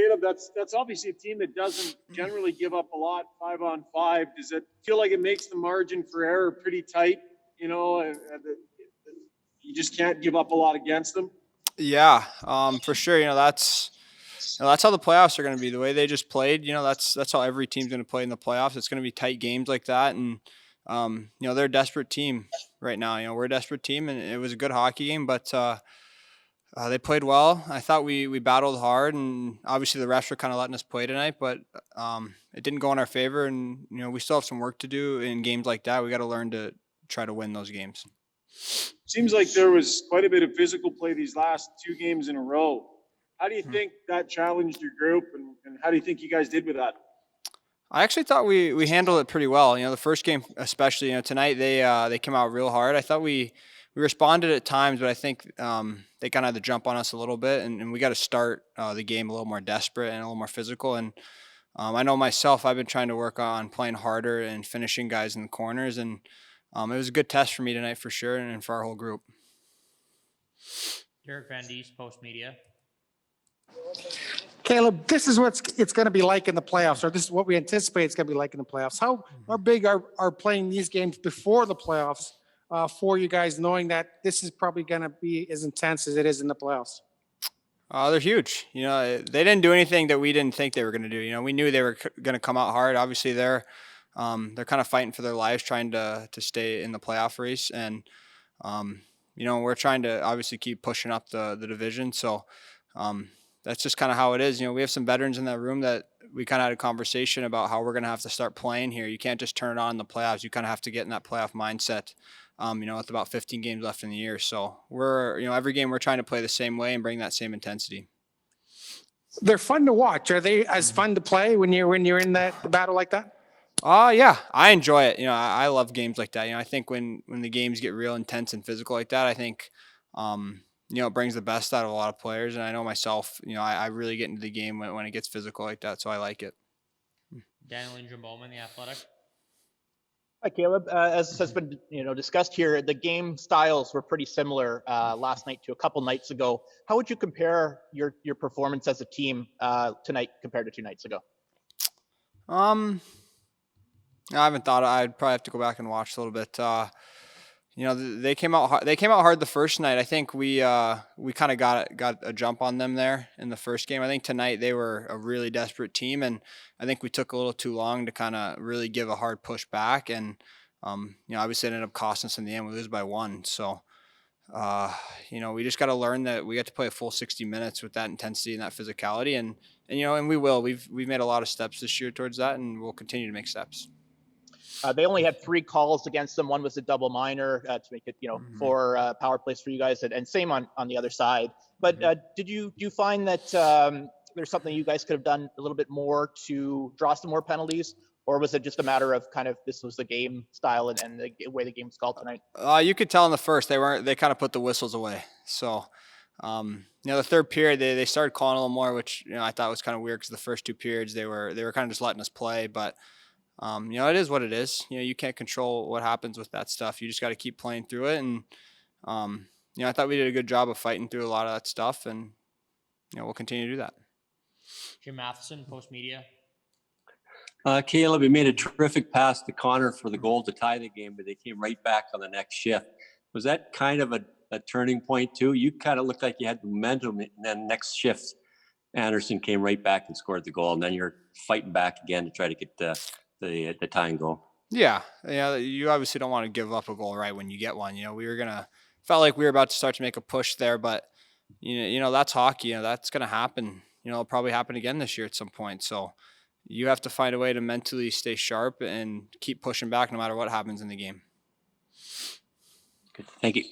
Caleb, that's obviously a team that doesn't generally give up a lot 5-on-5. Does it feel like it makes the margin for error pretty tight? You know, you just can't give up a lot against them. Yeah, for sure. That's how the playoffs are going to be. The way they just played, that's how every team's going to play in the playoffs. It's going to be tight games like that, and they're a desperate team right now. We're a desperate team, and it was a good hockey game, but they played well. I thought we battled hard, and obviously the refs were kind of letting us play tonight, but it didn't go in our favor, and we still have some work to do in games like that. We got to learn to try to win those games. Seems like there was quite a bit of physical play these last 2 games in a row. How do you think that challenged your group, and how do you think you guys did with that? I actually thought we handled it pretty well. The first game especially. Tonight they came out real hard. I thought we responded at times, but I think they kind of had to jump on us a little bit, and we got to start the game a little more desperate and a little more physical. And I know myself, I've been trying to work on playing harder and finishing guys in the corners, and it was a good test for me tonight for sure, and for our whole group. Derek Van Diest, Post Media. Caleb, this is what it's going to be like in the playoffs, or this is what we anticipate it's going to be like in the playoffs. How big are playing these games before the playoffs for you guys, knowing that this is probably going to be as intense as it is in the playoffs? They're huge. They didn't do anything that we didn't think they were going to do. We knew they were going to come out hard. Obviously, they're kind of fighting for their lives, trying to stay in the playoff race, and we're trying to obviously keep pushing up the division. So that's just kind of how it is. We have some veterans in that room that we kind of had a conversation about how we're going to have to start playing here. You can't just turn it on in the playoffs. You kind of have to get in that playoff mindset. With about 15 games left in the year. So we're, every game we're trying to play the same way and bring that same intensity. They're fun to watch. Are they as fun to play when you're in that battle like that? Yeah, I enjoy it. I love games like that. I think when the games get real intense and physical like that, I think, it brings the best out of a lot of players. And I know myself, I really get into the game when it gets physical like that. So I like it. Daniel Ingram-Bowman, The Athletic. Hi, Caleb. As has been discussed here, the game styles were pretty similar last night to a couple nights ago. How would you compare your performance as a team tonight compared to 2 nights ago? I haven't thought. I'd probably have to go back and watch a little bit. They came out hard. They came out hard the first night. I think we kind of got a jump on them there in the first game. I think tonight they were a really desperate team, and I think we took a little too long to kind of really give a hard push back. And obviously it ended up costing us in the end. We lose by 1. So we just got to learn that we got to play a full 60 minutes with that intensity and that physicality, and we will. We've made a lot of steps this year towards that, and we'll continue to make steps. They only had 3 calls against them. One was a double minor to make it, 4 power plays for you guys, and same on the other side. But do you find that there's something you guys could have done a little bit more to draw some more penalties, or was it just a matter of kind of this was the game style and the way the game was called tonight? You could tell in the first they kind of put the whistles away. So the third period they started calling a little more, which I thought was kind of weird because the first 2 periods they were kind of just letting us play, but. It is what it is. You can't control what happens with that stuff. You just got to keep playing through it. And, I thought we did a good job of fighting through a lot of that stuff. And, we'll continue to do that. Jim Matheson, Post Media. Caleb, you made a terrific pass to Connor for the goal to tie the game, but they came right back on the next shift. Was that kind of a turning point too? You kind of looked like you had momentum, and then next shift, Anderson came right back and scored the goal. And then you're fighting back again to try to get the tying goal. Yeah. You obviously don't want to give up a goal right when you get one. Felt like we were about to start to make a push there, but that's hockey. That's gonna happen. It'll probably happen again this year at some point. So you have to find a way to mentally stay sharp and keep pushing back no matter what happens in the game. Good. Thank you.